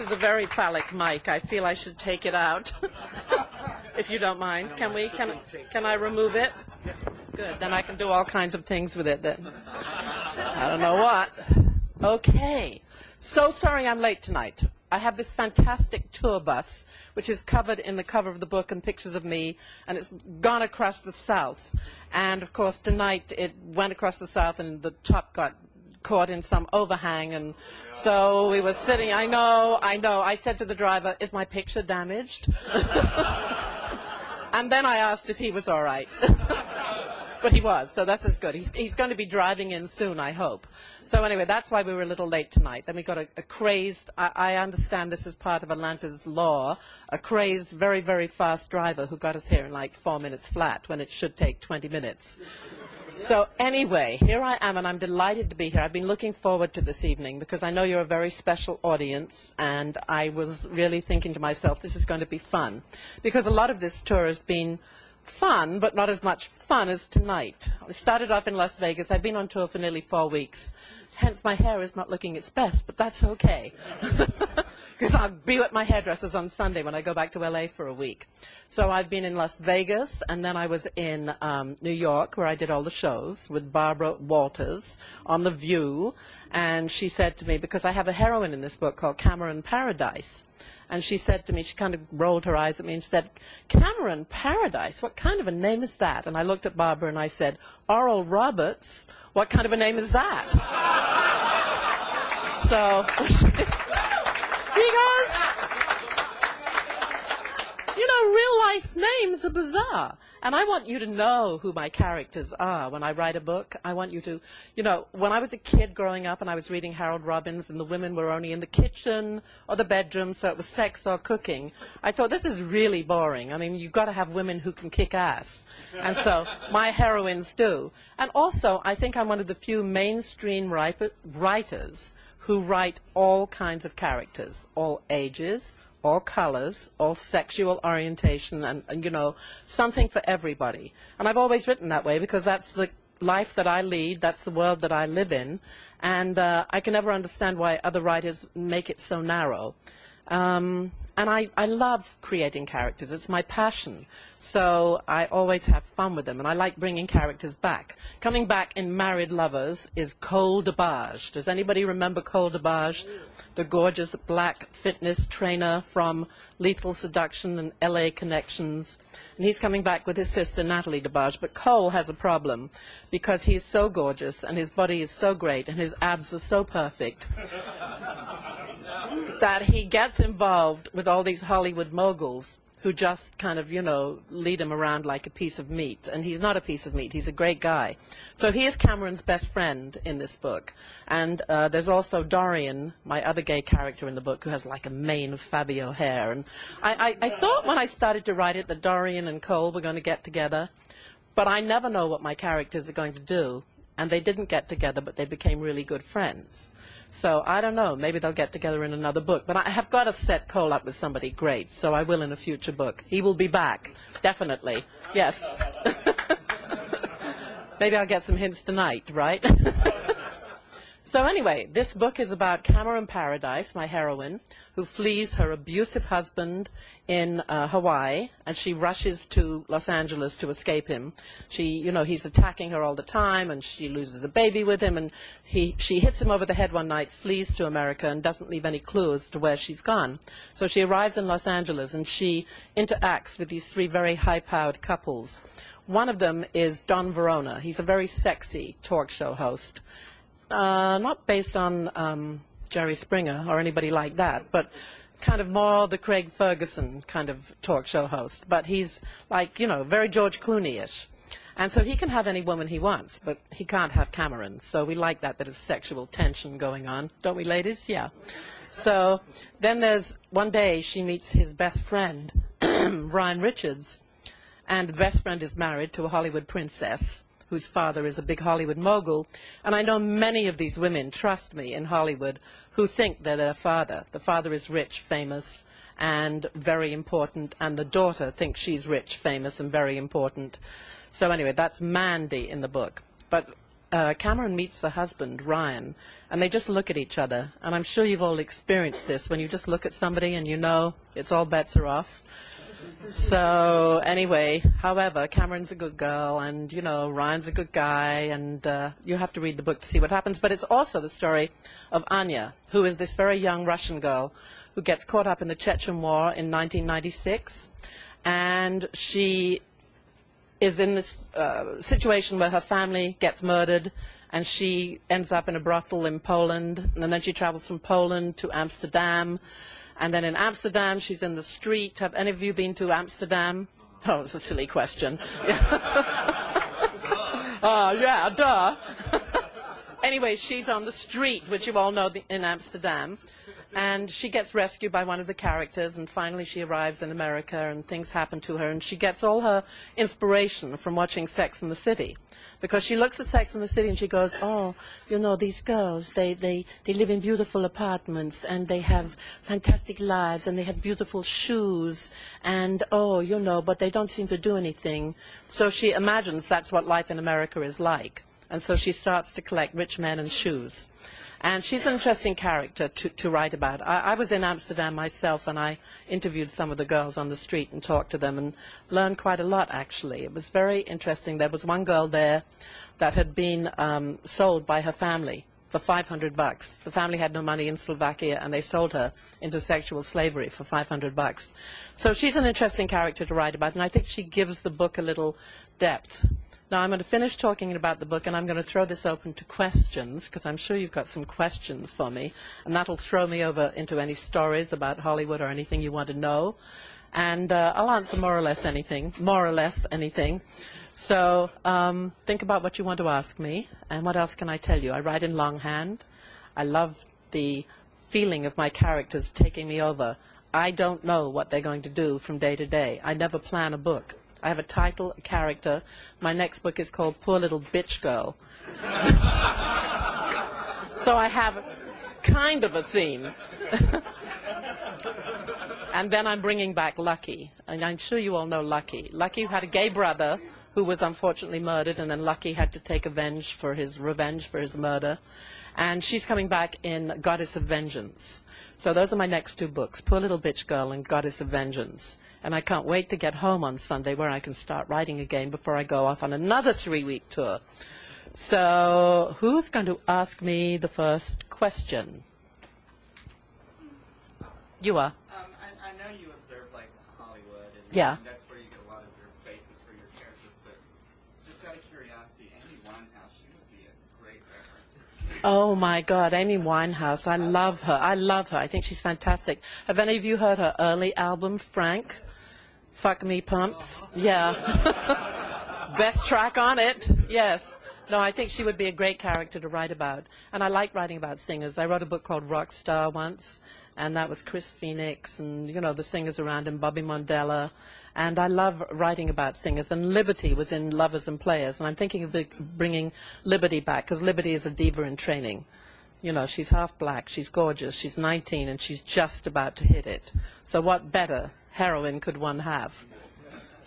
is a very phallic mic. I feel I should take it out, if you don't mind. Can I remove it? Good. Then I can do all kinds of things with it. Then I don't know what. Okay. So sorry I'm late tonight. I have this fantastic tour bus, which is covered in the cover of the book and pictures of me, and it's gone across the South. And, of course, tonight it went across the South, and the top got caught in some overhang, and so we were sitting. I know. I said to the driver, "Is my picture damaged?" And then I asked if he was all right. But he was, so that's as good. He's going to be driving in soon, I hope. So anyway, that's why we were a little late tonight. Then we got a crazed, I understand this is part of Atlanta's law, a crazed, very, very fast driver who got us here in like 4 minutes flat when it should take 20 minutes. So anyway, here I am, and I'm delighted to be here. I've been looking forward to this evening because I know you're a very special audience, and I was really thinking to myself, this is going to be fun. Because a lot of this tour has been fun, but not as much fun as tonight. I started off in Las Vegas. I've been on tour for nearly 4 weeks. Hence, my hair is not looking its best, but that's okay. Because I'll be at my hairdresser's on Sunday when I go back to LA for a week. So I've been in Las Vegas, and then I was in New York, where I did all the shows with Barbara Walters on The View. And she said to me, because I have a heroine in this book called Cameron Paradise, and she said to me, she kind of rolled her eyes at me and said, "Cameron Paradise, what kind of a name is that?" And I looked at Barbara and I said, "Oral Roberts, what kind of a name is that?" So, because, you know, real-life names are bizarre. And I want you to know who my characters are when I write a book. I want you to, you know, when I was a kid growing up and I was reading Harold Robbins and the women were only in the kitchen or the bedroom, so it was sex or cooking, I thought, this is really boring. I mean, you've got to have women who can kick ass. And so my heroines do. And also, I think I'm one of the few mainstream writers who write all kinds of characters, all ages, all colors, all sexual orientation, and, you know, something for everybody. And I've always written that way because that's the life that I lead, that's the world that I live in, and I can never understand why other writers make it so narrow. And I love creating characters. It's my passion. So I always have fun with them, and I like bringing characters back. Coming back in Married Lovers is Cole DeBarge. Does anybody remember Cole DeBarge? The gorgeous black fitness trainer from Lethal Seduction and LA Connections. And he's coming back with his sister, Natalie DeBarge. But Cole has a problem because he's so gorgeous and his body is so great and his abs are so perfect that he gets involved with all these Hollywood moguls who just kind of, you know, lead him around like a piece of meat. And he's not a piece of meat. He's a great guy. So he is Cameron's best friend in this book. And there's also Dorian, my other gay character in the book, who has like a mane of Fabio hair. And I thought when I started to write it that Dorian and Cole were going to get together. But I never know what my characters are going to do. And they didn't get together, but they became really good friends. So I don't know, maybe they'll get together in another book. But I have got to set Cole up with somebody great, so I will in a future book. He will be back, definitely. Yes. Maybe I'll get some hints tonight, right? So anyway, this book is about Cameron Paradise, my heroine, who flees her abusive husband in Hawaii, and she rushes to Los Angeles to escape him. You know, he's attacking her all the time, and she loses a baby with him, and she hits him over the head one night, flees to America, and doesn't leave any clue as to where she's gone. So she arrives in Los Angeles, and she interacts with these three very high-powered couples. One of them is Don Verona. He's a very sexy talk show host. Not based on Jerry Springer or anybody like that, but kind of more the Craig Ferguson kind of talk show host. But he's like, you know, very George Clooney-ish. And so he can have any woman he wants, but he can't have Cameron. So we like that bit of sexual tension going on. Don't we, ladies? Yeah. So then there's one day she meets his best friend, Ryan Richards. And the best friend is married to a Hollywood princess whose father is a big Hollywood mogul. And I know many of these women, trust me, in Hollywood, who think they're their father. The father is rich, famous, and very important, and the daughter thinks she's rich, famous, and very important. So anyway, that's Mandy in the book. But Cameron meets the husband, Ryan, and they just look at each other. And I'm sure you've all experienced this, when you just look at somebody and you know it's all bets are off. So anyway, however, Cameron's a good girl, and, you know, Ryan's a good guy, and you have to read the book to see what happens. But it's also the story of Anya, who is this very young Russian girl who gets caught up in the Chechen War in 1996, and she is in this situation where her family gets murdered, and she ends up in a brothel in Poland, and then she travels from Poland to Amsterdam. And then in Amsterdam, she's in the street. Have any of you been to Amsterdam? Oh, it's a silly question. Yeah, duh. Anyway, she's on the street, which you all know in Amsterdam. And she gets rescued by one of the characters, and finally she arrives in America, and things happen to her. And she gets all her inspiration from watching Sex and the City. Because she looks at Sex and the City and she goes, oh, you know, these girls, they live in beautiful apartments, and they have fantastic lives, and they have beautiful shoes, and, oh, you know, but they don't seem to do anything. So she imagines that's what life in America is like. And so she starts to collect rich men and shoes. And she's an interesting character to write about. I was in Amsterdam myself, and I interviewed some of the girls on the street and talked to them and learned quite a lot, actually. It was very interesting. There was one girl there that had been sold by her family for $500. The family had no money in Slovakia, and they sold her into sexual slavery for $500. So she's an interesting character to write about, and I think she gives the book a little depth. Now, I'm going to finish talking about the book, and I'm going to throw this open to questions, because I'm sure you've got some questions for me, and that'll throw me over into any stories about Hollywood or anything you want to know. And I'll answer more or less anything. So think about what you want to ask me, and what else can I tell you? I write in longhand. I love the feeling of my characters taking me over. I don't know what they're going to do from day to day. I never plan a book. I have a title, a character. My next book is called Poor Little Bitch Girl. So I have kind of a theme. And then I'm bringing back Lucky. And I'm sure you all know Lucky. Lucky had a gay brother who was unfortunately murdered, and then Lucky had to take revenge for his murder. And she's coming back in Goddess of Vengeance. So those are my next two books, Poor Little Bitch Girl and Goddess of Vengeance. And I can't wait to get home on Sunday, where I can start writing again before I go off on another 3-week tour. So who's going to ask me the first question? You are. I know you observe, like, Hollywood, and yeah. That's where you get a lot of your basis for your characters, but just out of curiosity, Amy Winehouse, she would be a great reference. Oh, my God, Amy Winehouse. I love her. I think she's fantastic. Have any of you heard her early album, Frank? Fuck Me Pumps? Yeah. Best track on it. Yes. No, I think she would be a great character to write about. And I like writing about singers. I wrote a book called Rockstar once, and that was Chris Phoenix and, you know, the singers around him, Bobby Mondella. And I love writing about singers. And Liberty was in Lovers and Players. And I'm thinking of bringing Liberty back, because Liberty is a diva in training. You know, she's half black, she's gorgeous, she's 19, and she's just about to hit it. So what better heroine could one have?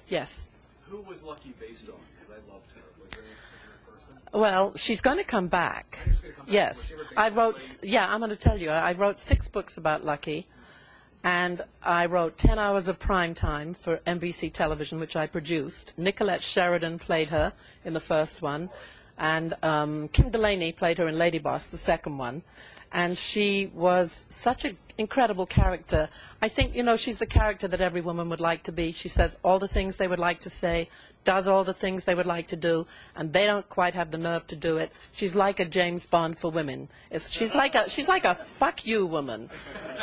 Yes? Who was Lucky based on? Because I loved her. Was there a particular person? Well, she's going to come back. Yes. I'm going to tell you. I wrote 6 books about Lucky, and I wrote 10 hours of prime time for NBC television, which I produced. Nicolette Sheridan played her in the first one, and Kim Delaney played her in Lady Boss, the second one. And she was such an incredible character. I think, you know, she's the character that every woman would like to be. She says all the things they would like to say, does all the things they would like to do, and they don't quite have the nerve to do it. She's like a James Bond for women. She's like a fuck you woman.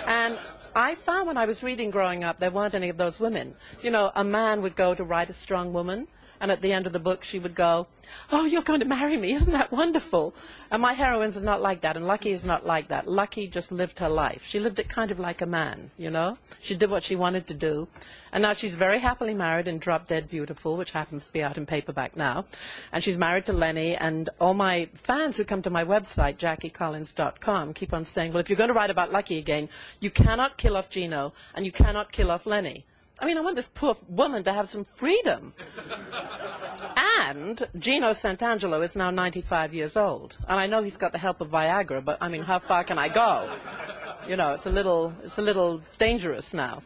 And I found when I was reading growing up, there weren't any of those women. You know, a man would go to write a strong woman, and at the end of the book she would go, oh, you're going to marry me, isn't that wonderful? And my heroines are not like that, and Lucky is not like that. Lucky just lived her life. She lived it kind of like a man, you know? She did what she wanted to do. And now she's very happily married in Drop Dead Beautiful, which happens to be out in paperback now. And she's married to Lenny, and all my fans who come to my website, JackieCollins.com, keep on saying, well, if you're going to write about Lucky again, you cannot kill off Gino, and you cannot kill off Lenny. I mean, I want this poor woman to have some freedom. And Gino Santangelo is now 95 years old. And I know he's got the help of Viagra, but I mean, how far can I go? You know, it's a little dangerous now.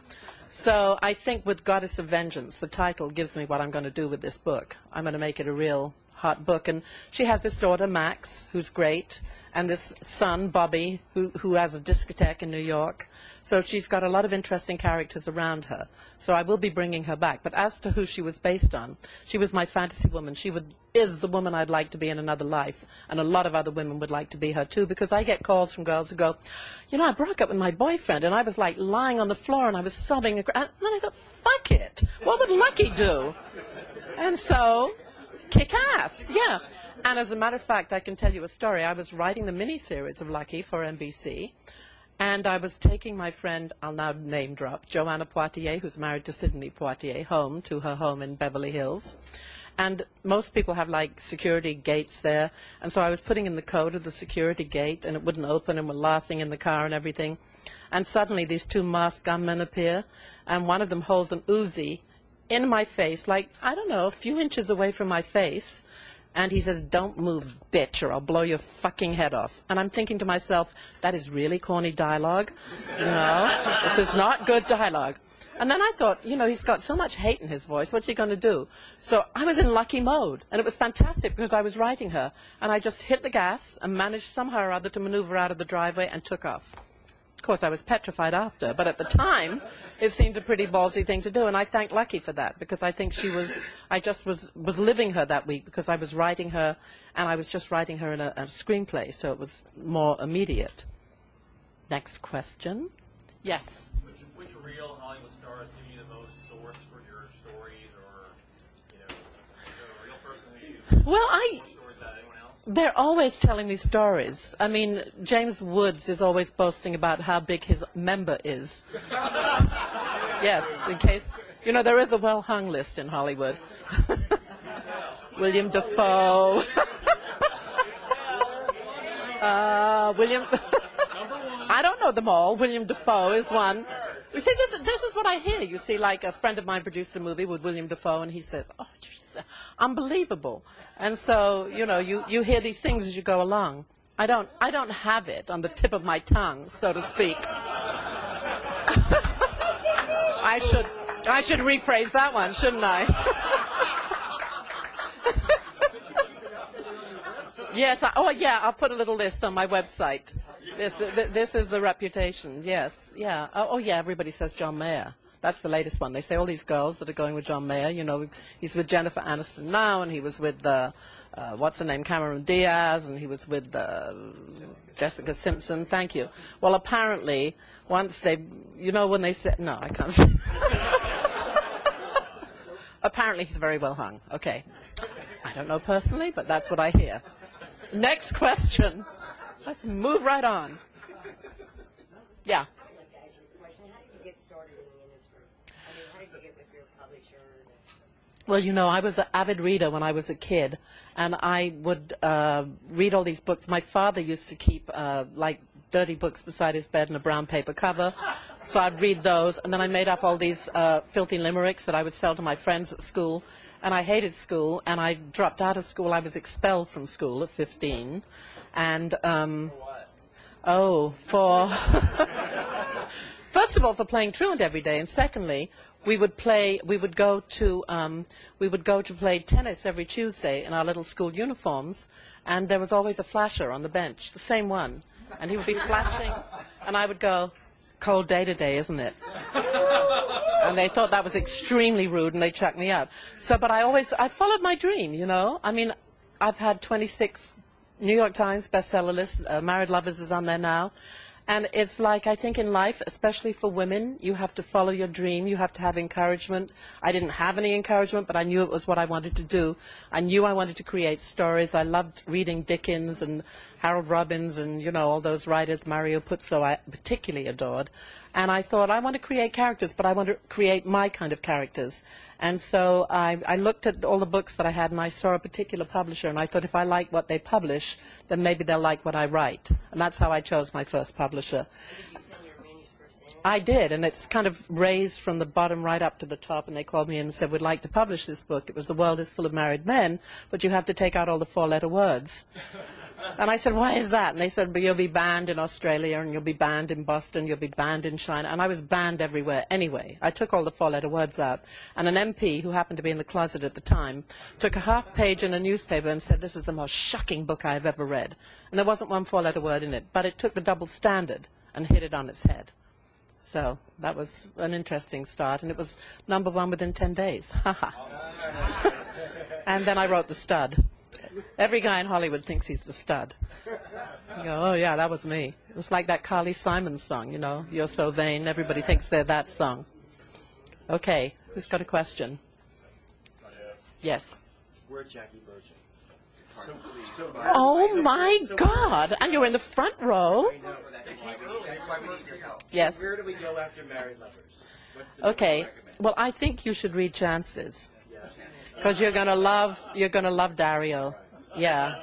So I think with Goddess of Vengeance, the title gives me what I'm going to do with this book. I'm going to make it a real hot book. And she has this daughter, Max, who's great, and this son, Bobby, who has a discotheque in New York. So she's got a lot of interesting characters around her. So I will be bringing her back. But as to who she was based on, she was my fantasy woman. She is the woman I'd like to be in another life. And a lot of other women would like to be her, too, because I get calls from girls who go, you know, I broke up with my boyfriend, and I was, like, lying on the floor, and I was sobbing. And then I thought, fuck it. What would Lucky do? And so, kick ass, yeah. And as a matter of fact, I can tell you a story. I was writing the miniseries of Lucky for NBC, and I was taking my friend, I'll now name drop, Joanna Poitier, who's married to Sidney Poitier, home to her home in Beverly Hills. And most people have, like, security gates there. And so I was putting in the code of the security gate, and it wouldn't open, and we're laughing in the car and everything. And suddenly these two masked gunmen appear, and one of them holds an Uzi in my face, like, I don't know, a few inches away from my face. And he says, don't move, bitch, or I'll blow your fucking head off. And I'm thinking to myself, that is really corny dialogue. You know, this is not good dialogue. And then I thought, you know, he's got so much hate in his voice. What's he going to do? So I was in Lucky mode. And it was fantastic because I was writing her. And I just hit the gas and managed somehow or other to maneuver out of the driveway and took off. Of course, I was petrified after, but at the time, it seemed a pretty ballsy thing to do, and I thank Lucky for that, because I think I just was living her that week, because I was writing her, and I was just writing her in a screenplay, so it was more immediate. Next question. Yes? Which real Hollywood stars give you the most source for your stories, or, you know, is there a real person who you... Well, stories about anyone else? They're always telling me stories. I mean, James Woods is always boasting about how big his member is. Yes, in case, you know, there is a well-hung list in Hollywood. William Dafoe. William... I don't know them all. William Dafoe is one. You see, this is what I hear. You see, like, a friend of mine produced a movie with William Dafoe, and he says, oh, unbelievable. And so, you know, you hear these things as you go along. I don't have it on the tip of my tongue, so to speak. I should rephrase that one, shouldn't I? Yes, I'll put a little list on my website. This is the reputation, yes, yeah. Oh, yeah, everybody says John Mayer. That's the latest one. They say all these girls that are going with John Mayer, you know, he's with Jennifer Aniston now, and he was with, what's her name, Cameron Diaz, and he was with Jessica Simpson. Thank you. Well, apparently, once they, you know, when they said, no, I can't say. Apparently, he's very well hung. Okay. I don't know personally, but that's what I hear. Next question. Let's move right on. Yeah. Well, you know, I was an avid reader when I was a kid, and I would read all these books. My father used to keep, like, dirty books beside his bed in a brown paper cover, so I'd read those, and then I made up all these filthy limericks that I would sell to my friends at school, and I hated school, and I dropped out of school. I was expelled from school at 15, and, first of all, for playing truant every day, and secondly, we would go to play tennis every Tuesday in our little school uniforms, and there was always a flasher on the bench, the same one, and he would be flashing, and I would go, cold day today, isn't it? And they thought that was extremely rude, and they chucked me out. So, but I followed my dream, you know. I mean, I've had 26 New York Times bestseller lists. Married Lovers is on there now. And it's like, I think in life, especially for women, you have to follow your dream. You have to have encouragement. I didn't have any encouragement, but I knew it was what I wanted to do. I knew I wanted to create stories. I loved reading Dickens and Harold Robbins and, you know, all those writers, Mario Puzo, I particularly adored. And I thought, I want to create characters, but I want to create my kind of characters. And so I looked at all the books that I had, and I saw a particular publisher, and I thought, if I like what they publish, then maybe they'll like what I write. And that's how I chose my first publisher. Did you send your manuscripts in? I did, and it's kind of raised from the bottom right up to the top, and they called me in and said, we'd like to publish this book. It was The World is Full of Married Men, but you have to take out all the four-letter words. And I said, why is that? And they said, but you'll be banned in Australia, and you'll be banned in Boston, you'll be banned in China. And I was banned everywhere anyway. I took all the four-letter words out. And an MP, who happened to be in the closet at the time, took a half page in a newspaper and said, this is the most shocking book I've ever read. And there wasn't one four-letter word in it, but it took the double standard and hit it on its head. So that was an interesting start, and it was #1 within 10 days. And then I wrote The Stud. Every guy in Hollywood thinks he's the stud. You go, oh yeah, that was me. It was like that Carly Simon song, you know, You're So Vain. Everybody thinks they're that song. Okay, who's got a question? Yes. We're Jackie virgins. Oh my God! And you're in the front row. Yes. Where do we go after Married Lovers? Okay. Well, I think you should read Chances, because you're gonna love Dario. Yeah.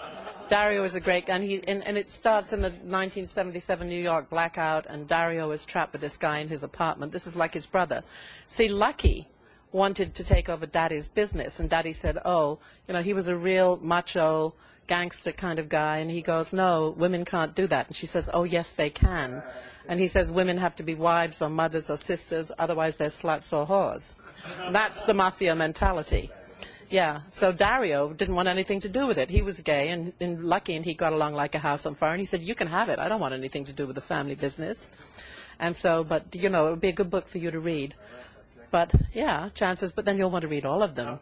Dario is a great, and it starts in the 1977 New York blackout, and Dario is trapped with this guy in his apartment. This is like his brother. See, Lucky wanted to take over Daddy's business, and Daddy said, oh, you know, he was a real macho gangster kind of guy, and he goes, no, women can't do that. And she says, oh, yes, they can. And he says, women have to be wives or mothers or sisters, otherwise they're sluts or whores. That's the mafia mentality. Yeah, so Dario didn't want anything to do with it. He was gay and lucky, and he got along like a house on fire, and he said, you can have it. I don't want anything to do with the family business. And so, but, you know, it would be a good book for you to read. But, yeah, Chances, but then you'll want to read all of them.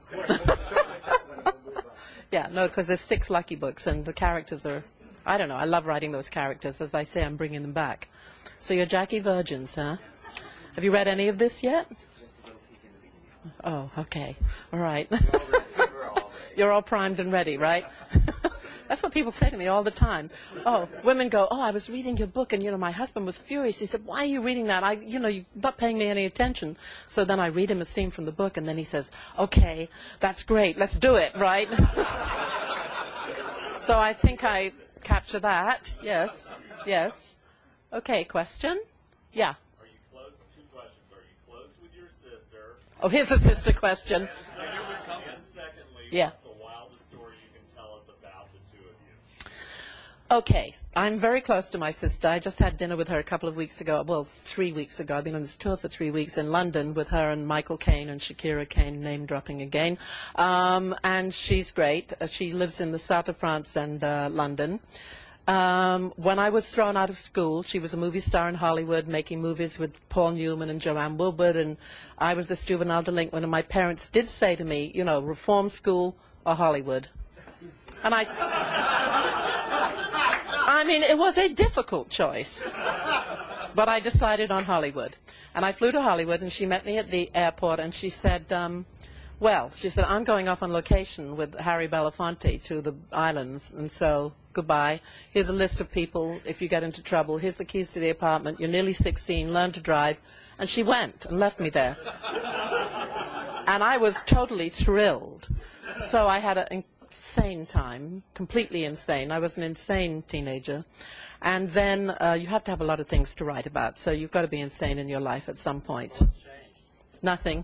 Yeah, no, because there's 6 Lucky books, and the characters are, I don't know, I love writing those characters. As I say, I'm bringing them back. So you're Jackie Virgins, huh? Have you read any of this yet? Oh, okay. All right. You're all primed and ready, right? That's what people say to me all the time. Oh, women go, oh, I was reading your book, and, you know, my husband was furious. He said, why are you reading that? You know, you're not paying me any attention. So then I read him a scene from the book, and then he says, okay, that's great. Let's do it, right? So I think I capture that. Yes. Yes. Okay, question? Yeah. Are you close? 2 questions. Are you close with your sister? Oh, here's a sister question. And secondly, Yeah. what's the wildest story you can tell us about the 2 of you? Okay, I'm very close to my sister. I just had dinner with her a couple of weeks ago, well, 3 weeks ago. I've been on this tour for 3 weeks in London with her and Michael Caine and Shakira Caine, name dropping again. And she's great. She lives in the south of France and London. When I was thrown out of school, she was a movie star in Hollywood, making movies with Paul Newman and Joanne Woodward, and I was this juvenile delinquent, and my parents did say to me, you know, reform school or Hollywood. And I mean, it was a difficult choice, but I decided on Hollywood. And I flew to Hollywood, and she met me at the airport, and she said, well, she said, I'm going off on location with Harry Belafonte to the islands, and so goodbye. Here's a list of people if you get into trouble. Here's the keys to the apartment. You're nearly 16. Learn to drive. And she went and left me there. And I was totally thrilled. So I had an insane time, completely insane. I was an insane teenager. And then you have to have a lot of things to write about, so you've got to be insane in your life at some point. Nothing.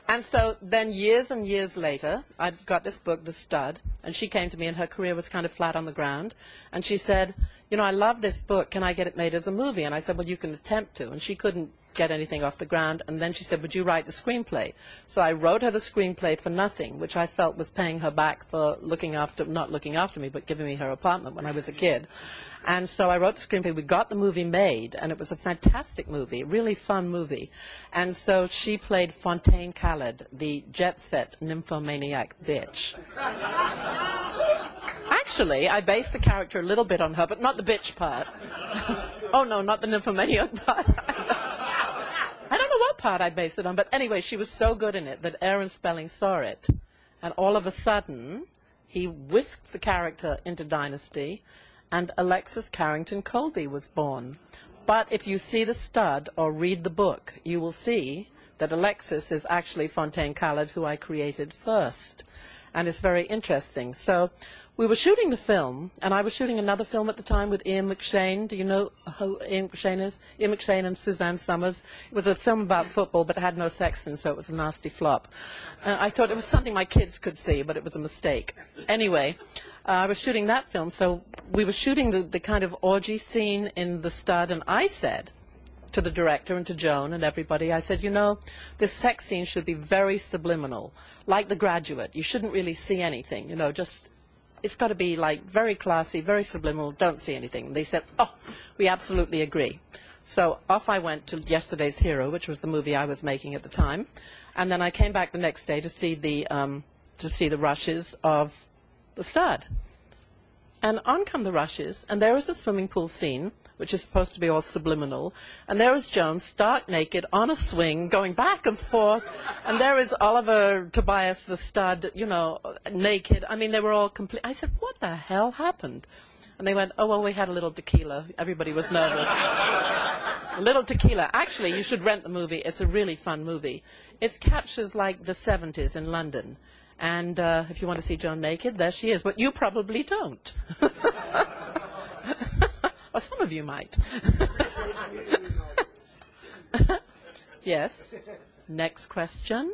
And so then years and years later, I got this book, The Stud, and she came to me, and her career was kind of flat on the ground. And she said, you know, I love this book. Can I get it made as a movie? And I said, well, you can attempt to. And she couldn't get anything off the ground. And then she said, would you write the screenplay? So I wrote her the screenplay for nothing, which I felt was paying her back for not looking after me, but giving me her apartment when I was a kid. And so I wrote the screenplay. We got the movie made, and it was a fantastic movie, a really fun movie. And so she played Fontaine Khaled, the jet-set nymphomaniac bitch. Actually, I based the character a little bit on her, but not the bitch part. Oh, no, not the nymphomaniac part. I don't know what part I based it on, but anyway, she was so good in it that Aaron Spelling saw it. And all of a sudden, he whisked the character into Dynasty, and Alexis Carrington Colby was born. But if you see The Stud or read the book, you will see that Alexis is actually Fontaine Khaled, who I created first. And it's very interesting. So we were shooting the film, and I was shooting another film at the time with Ian McShane. Do you know who Ian McShane is? Ian McShane and Suzanne Summers. It was a film about football, but it had no sex in, so it was a nasty flop. I thought it was something my kids could see, but it was a mistake. Anyway, I was shooting that film, so we were shooting the kind of orgy scene in the stud, and I said to the director and to Joan and everybody, I said, you know, this sex scene should be very subliminal, like The Graduate. You shouldn't really see anything, you know, just, it's got to be like very classy, very subliminal, don't see anything. And they said, oh, we absolutely agree. So off I went to Yesterday's Hero, which was the movie I was making at the time, and then I came back the next day to see the rushes of the stud. And on come the rushes, and there is the swimming pool scene, which is supposed to be all subliminal, and there is Joan stark naked on a swing going back and forth, and there is Oliver Tobias the stud, you know, naked. I mean, they were all complete. I said, what the hell happened? And they went, oh, well, we had a little tequila. Everybody was nervous. A little tequila. Actually, you should rent the movie. It's a really fun movie. It captures like the 70s in London. And if you want to see Joan naked, there she is. But you probably don't. Or some of you might. Yes. Next question.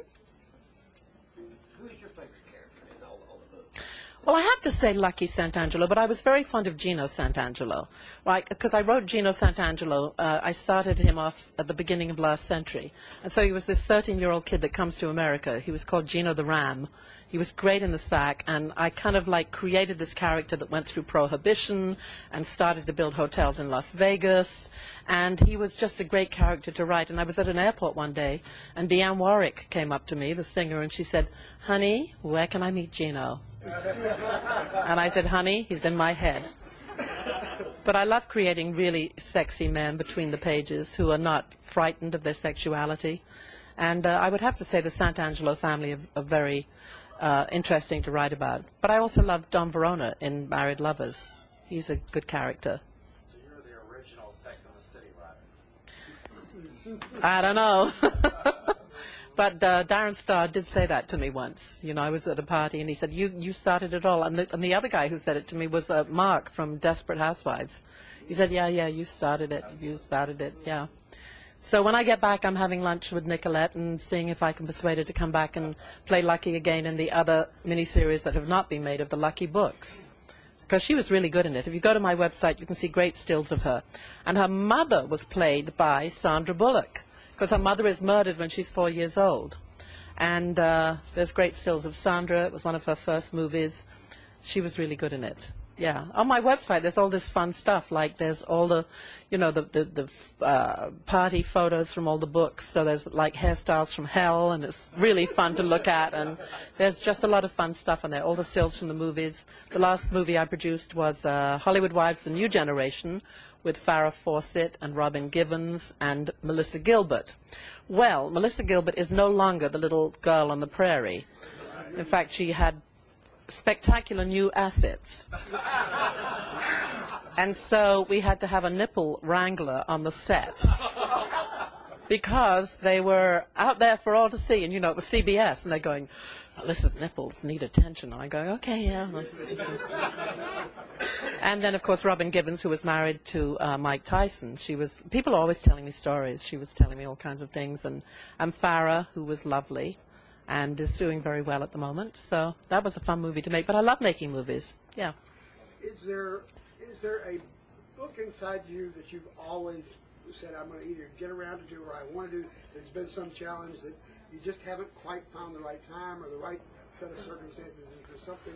Who's your favorite character in all the books? Well, I have to say Lucky Santangelo, but I was very fond of Gino Santangelo, right? Because I wrote Gino Santangelo. I started him off at the beginning of last century. And so he was this 13-year-old kid that comes to America. He was called Gino the Ram. He was great in the sack, and I kind of like created this character that went through Prohibition and started to build hotels in Las Vegas, and he was just a great character to write. And I was at an airport one day, and Dionne Warwick came up to me, the singer, and she said, honey, where can I meet Gino? And I said, honey, he's in my head. But I love creating really sexy men between the pages who are not frightened of their sexuality. And I would have to say the Santangelo family are very interesting to write about. But I also love Don Verona in Married Lovers. He's a good character. So you're the original Sex and the City writer. I don't know. But Darren Star did say that to me once. You know, I was at a party and he said, you started it all. And the other guy who said it to me was Mark from Desperate Housewives. He said, yeah, you started it. You started it, yeah. So when I get back, I'm having lunch with Nicolette and seeing if I can persuade her to come back and play Lucky again in the other miniseries that have not been made of the Lucky books. Because she was really good in it. If you go to my website, you can see great stills of her. And her mother was played by Sandra Bullock, because her mother is murdered when she's 4 years old. And there's great stills of Sandra. It was one of her first movies. She was really good in it. Yeah, on my website there's all this fun stuff, like there's all the, you know, the party photos from all the books, so there's like hairstyles from hell, and it's really fun to look at, and there's just a lot of fun stuff on there, all the stills from the movies. The last movie I produced was Hollywood Wives, The New Generation, with Farrah Fawcett and Robin Givens and Melissa Gilbert. Well, Melissa Gilbert is no longer the little girl on the prairie. In fact, she had spectacular new assets. And so we had to have a nipple wrangler on the set because they were out there for all to see, and you know, it was CBS, and they're going, Alyssa's nipples need attention. And I go, okay, yeah. And then, of course, Robin Givens, who was married to Mike Tyson. People are always telling me stories. She was telling me all kinds of things. And Farrah, who was lovely and is doing very well at the moment. So that was a fun movie to make. But I love making movies. Yeah. Is there a book inside you that you've always said, I'm going to either get around to do or I want to do? There's been some challenge that you just haven't quite found the right time or the right set of circumstances. Is there something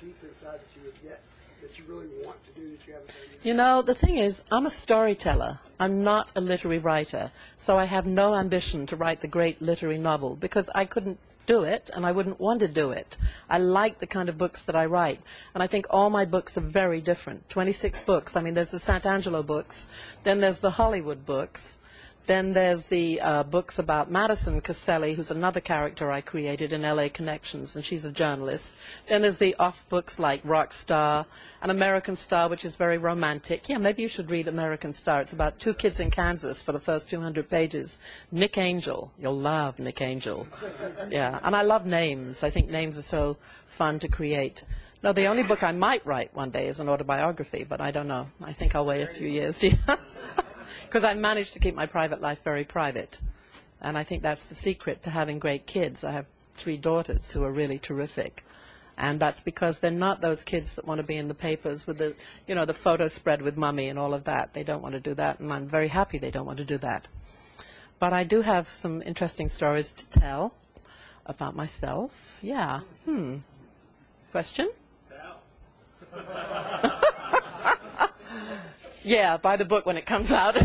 deep inside that you would get that you really want to do that you haven't done yet? You know, the thing is, I'm a storyteller. I'm not a literary writer. So I have no ambition to write the great literary novel because I couldn't do it and I wouldn't want to do it. I like the kind of books that I write. And I think all my books are very different. 26 books. I mean, there's the Santangelo books. Then there's the Hollywood books. Then there's the books about Madison Castelli, who's another character I created in LA Connections, and she's a journalist. Then there's the off books like Rock Star and American Star, which is very romantic. Yeah, maybe you should read American Star. It's about 2 kids in Kansas for the first 200 pages. Nick Angel. You'll love Nick Angel. Yeah, and I love names. I think names are so fun to create. No, the only book I might write one day is an autobiography, but I don't know. I think I'll wait a few years. Because I've managed to keep my private life very private. And I think that's the secret to having great kids. I have 3 daughters who are really terrific. And that's because they're not those kids that want to be in the papers with the, you know, the photo spread with mummy and all of that. They don't want to do that, and I'm very happy they don't want to do that. But I do have some interesting stories to tell about myself. Yeah. Question? Yeah, buy the book when it comes out.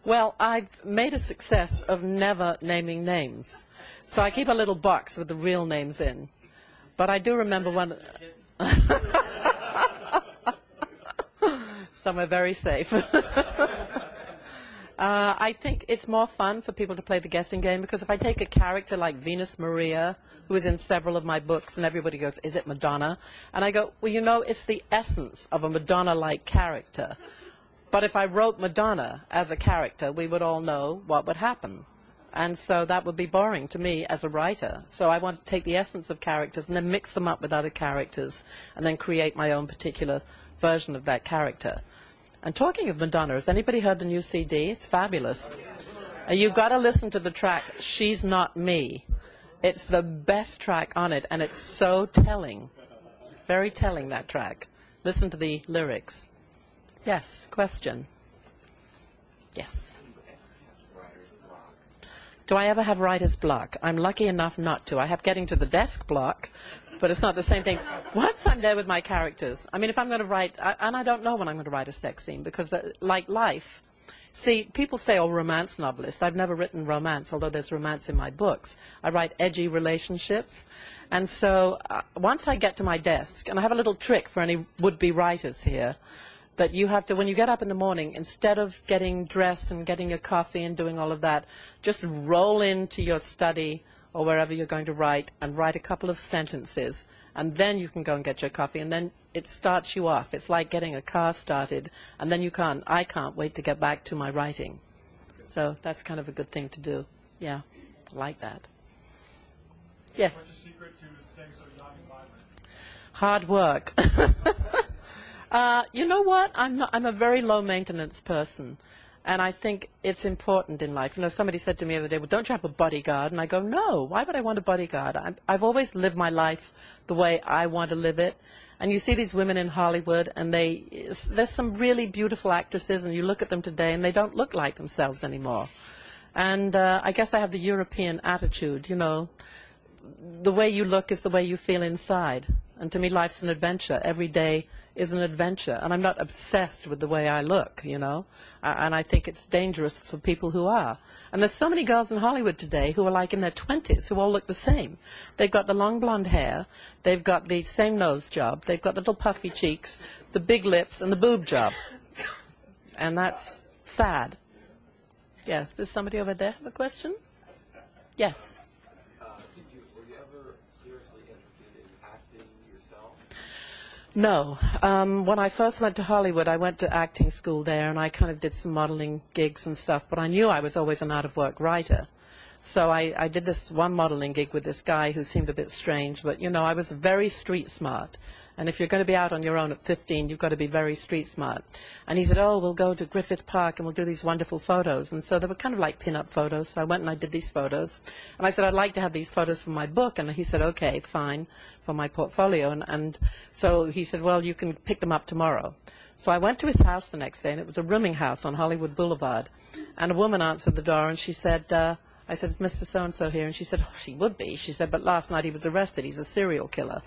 Well, I've made a success of never naming names. So I keep a little box with the real names in. But I do remember one... Somewhere very safe. I think it's more fun for people to play the guessing game, because if I take a character like Venus Maria, who is in several of my books, and everybody goes, is it Madonna? And I go, well, you know, it's the essence of a Madonna-like character. But if I wrote Madonna as a character, we would all know what would happen. And so that would be boring to me as a writer. So I want to take the essence of characters and then mix them up with other characters and then create my own particular version of that character. And talking of Madonna, has anybody heard the new CD? It's fabulous. You've got to listen to the track, She's Not Me. It's the best track on it, and it's so telling. Very telling, that track. Listen to the lyrics. Yes, question. Yes. Do I ever have writer's block? I'm lucky enough not to. I have getting to the desk block, but it's not the same thing. Once I'm there with my characters, I mean, if I'm going to write, and I don't know when I'm going to write a sex scene, because like life, see, people say, oh, romance novelist. I've never written romance, although there's romance in my books. I write edgy relationships. And so once I get to my desk, and I have a little trick for any would-be writers here, that you have to, when you get up in the morning, instead of getting dressed and getting your coffee and doing all of that, just roll into your study or wherever you're going to write and write a couple of sentences, and then you can go and get your coffee, and then it starts you off. It's like getting a car started, and then I can't wait to get back to my writing. So that's kind of a good thing to do. Yeah, I like that. Yes? What's the secret to staying so young and vibrant? Hard work. You know what? I'm a very low-maintenance person, and I think it's important in life. You know, somebody said to me the other day, well, don't you have a bodyguard? And I go, no, why would I want a bodyguard? I've always lived my life the way I want to live it. And you see these women in Hollywood, and there's some really beautiful actresses, and you look at them today, and they don't look like themselves anymore. And I guess I have the European attitude, you know. The way you look is the way you feel inside. And to me, life's an adventure. Every day is an adventure. And I'm not obsessed with the way I look, you know. And I think it's dangerous for people who are. And there's so many girls in Hollywood today who are like in their 20s who all look the same. They've got the long blonde hair. They've got the same nose job. They've got the little puffy cheeks, the big lips, and the boob job. And that's sad. Yes, there's somebody over there have a question? Yes. Were you ever seriously interested in acting yourself? No. When I first went to Hollywood, I went to acting school there, and I kind of did some modeling gigs and stuff, but I knew I was always an out-of-work writer. So I did this one modeling gig with this guy who seemed a bit strange, but, you know, I was very street smart. And if you're going to be out on your own at 15, you've got to be very street smart. And he said, oh, we'll go to Griffith Park and we'll do these wonderful photos. And so they were kind of like pin-up photos. So I went and I did these photos. And I said, I'd like to have these photos for my book. And he said, okay, fine, for my portfolio. And so he said, well, you can pick them up tomorrow. So I went to his house the next day, and it was a rooming house on Hollywood Boulevard. And a woman answered the door, and she said, I said, is Mr. So-and-so here? And she said, oh, she would be. She said, but last night he was arrested. He's a serial killer.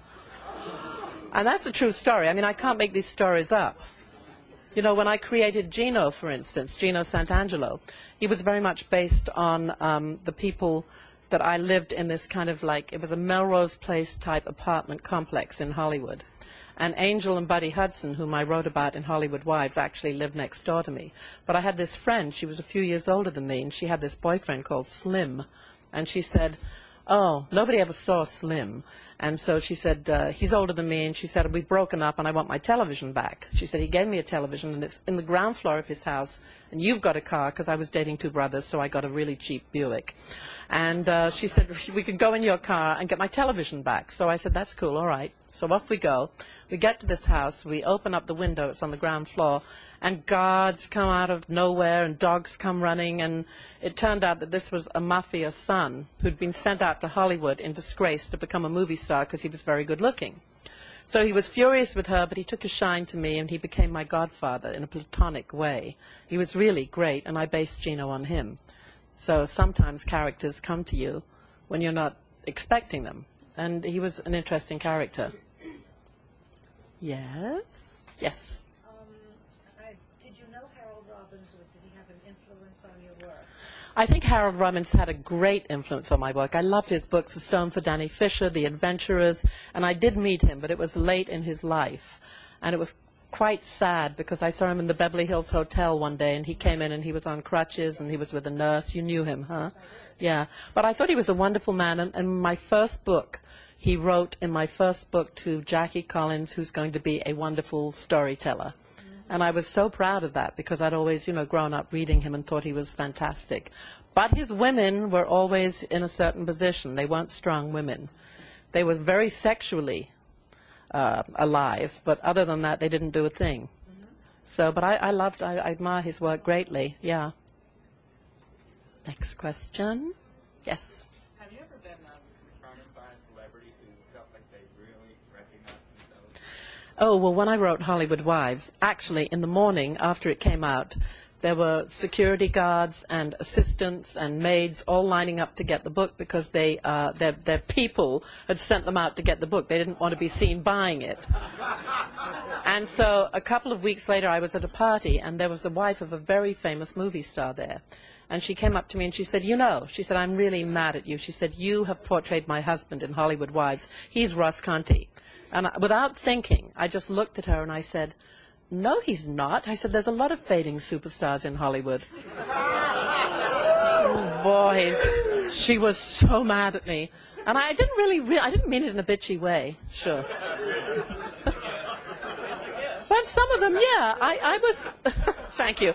And that's a true story. I mean, I can't make these stories up. You know, when I created Gino, for instance, Gino Santangelo, he was very much based on the people that I lived in this kind of like, it was a Melrose Place type apartment complex in Hollywood. And Angel and Buddy Hudson, whom I wrote about in Hollywood Wives, actually lived next door to me. But I had this friend, she was a few years older than me, and she had this boyfriend called Slim. And she said, Oh, nobody ever saw Slim. And so she said, he's older than me, and she said, we've broken up and I want my television back. She said, he gave me a television, and it's in the ground floor of his house, and you've got a car, because I was dating two brothers, so I got a really cheap Buick. And she said, we could go in your car and get my television back. So I said, that's cool, all right. So off we go. We get to this house, we open up the window, it's on the ground floor, and guards come out of nowhere and dogs come running, and it turned out that this was a mafia son who'd been sent out to Hollywood in disgrace to become a movie star because he was very good looking. So he was furious with her, but he took a shine to me, and he became my godfather in a platonic way. He was really great, and I based Gino on him. So sometimes characters come to you when you're not expecting them, and he was an interesting character. Yes? Yes. Did you know Harold Robbins, or did he have an influence on your work? I think Harold Robbins had a great influence on my work. I loved his books, The Stone for Danny Fisher, The Adventurers, and I did meet him, but it was late in his life. And it was quite sad because I saw him in the Beverly Hills Hotel one day, and he came in and he was on crutches and he was with a nurse. You knew him, huh? Yeah. But I thought he was a wonderful man, and my first book, he wrote in my first book to Jackie Collins, who's going to be a wonderful storyteller. And I was so proud of that because I'd always, grown up reading him and thought he was fantastic. But his women were always in a certain position. They weren't strong women. They were very sexually alive, but other than that, they didn't do a thing. So, but I admire his work greatly, yeah. Next question. Yes. Have you ever been confronted by a celebrity who felt like they really recognized themselves? Oh, well, when I wrote Hollywood Wives, actually, in the morning after it came out, there were security guards and assistants and maids all lining up to get the book because their people had sent them out to get the book. They didn't want to be seen buying it. And so a couple of weeks later, I was at a party, and there was the wife of a very famous movie star there. And she came up to me and she said, she said, I'm really mad at you. She said, you have portrayed my husband in Hollywood Wives. He's Ross Conti. And without thinking, I just looked at her and I said, no, he's not. I said, there's a lot of fading superstars in Hollywood. Oh, boy, she was so mad at me. And I didn't I didn't mean it in a bitchy way, sure. But some of them, yeah, I was, thank you.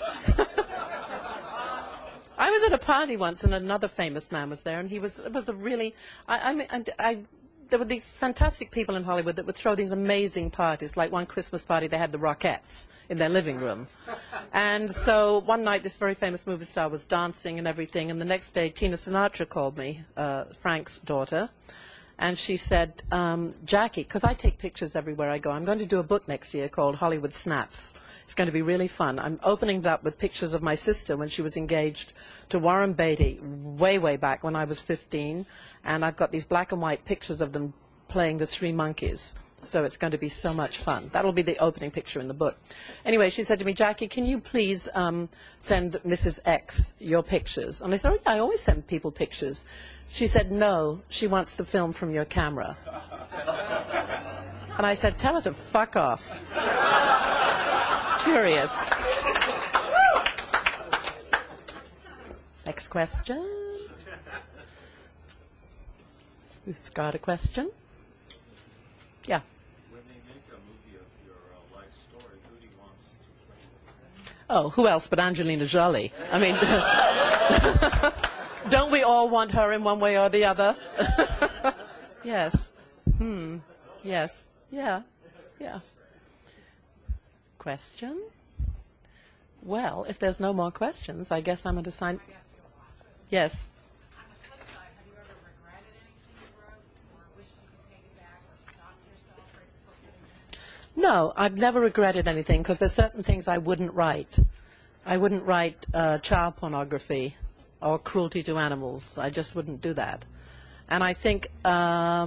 I was at a party once, and another famous man was there, and it was a really, there were these fantastic people in Hollywood that would throw these amazing parties. Like one Christmas party, they had the Rockettes in their living room. And so one night, this very famous movie star was dancing and everything, and the next day, Tina Sinatra called me, Frank's daughter, and she said, Jackie, because I take pictures everywhere I go, I'm going to do a book next year called Hollywood Snaps. It's going to be really fun. I'm opening it up with pictures of my sister when she was engaged to Warren Beatty way, way back when I was 15. And I've got these black and white pictures of them playing the Three Monkeys. So it's going to be so much fun. That'll be the opening picture in the book. Anyway, she said to me, Jackie, can you please send Mrs. X your pictures? And I said, oh, yeah, I always send people pictures. She said, no, she wants the film from your camera. And I said, tell her to fuck off. Curious. Next question. Who's got a question? Yeah. When they make a movie of your life story, who do you want to play? Oh, who else but Angelina Jolie? I mean, don't we all want her in one way or the other? Yes. Yes. Yeah. Yeah. Question? Well, if there's no more questions, I guess I'm going to sign. Yes. On the flip side, have you ever regretted anything you wrote, or wished you could take it back, or stopped yourself right before putting it in? No, I've never regretted anything because there's certain things I wouldn't write. I wouldn't write child pornography or cruelty to animals. I just wouldn't do that. And I think I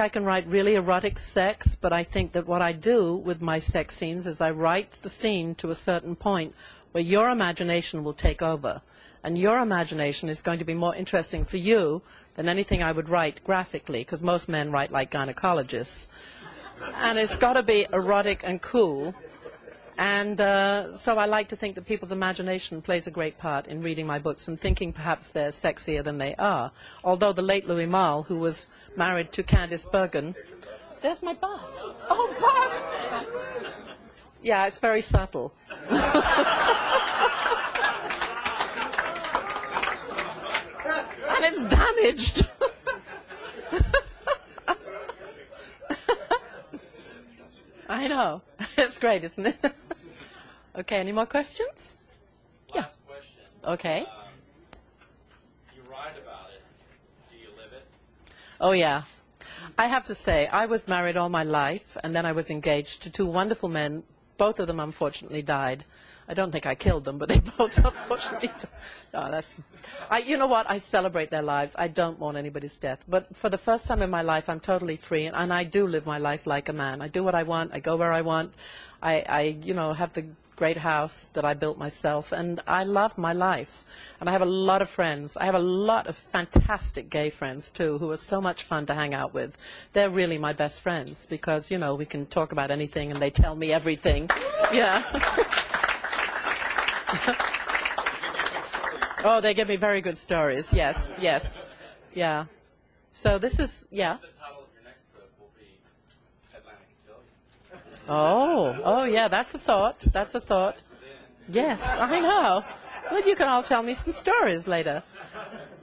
can write really erotic sex, but I think that what I do with my sex scenes is I write the scene to a certain point where your imagination will take over. And your imagination is going to be more interesting for you than anything I would write graphically, because most men write like gynecologists. And it's got to be erotic and cool. And so I like to think that people's imagination plays a great part in reading my books and thinking perhaps they're sexier than they are. Although the late Louis Malle, who was married to Candice Bergen, there's my bus. Oh, bus! Yeah, it's very subtle. And it's damaged. I know. It's great, isn't it? Okay, any more questions? Last question. Okay. You write about it. Do you live it? Oh, yeah. I have to say, I was married all my life, and then I was engaged to two wonderful men. Both of them, unfortunately, died. I don't think I killed them, but they both unfortunately died. No, you know what? I celebrate their lives. I don't mourn anybody's death. But for the first time in my life, I'm totally free, and I do live my life like a man. I do what I want. I go where I want. I have the great house that I built myself, and I love my life. And I have a lot of friends. I have a lot of fantastic gay friends, too, who are so much fun to hang out with. They're really my best friends because, we can talk about anything, and they tell me everything. Yeah. Oh, they give me very good stories. Yes, yes. Yeah. So this is, yeah. The title of your next book will be Atlantic Cotillion. Oh, yeah, that's a thought. That's a thought. Yes, I know. Well, you can all tell me some stories later.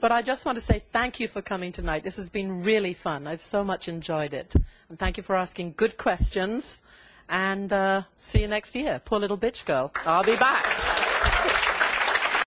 But I just want to say thank you for coming tonight. This has been really fun. I've so much enjoyed it. And thank you for asking good questions. And see you next year. Poor little bitch girl. I'll be back.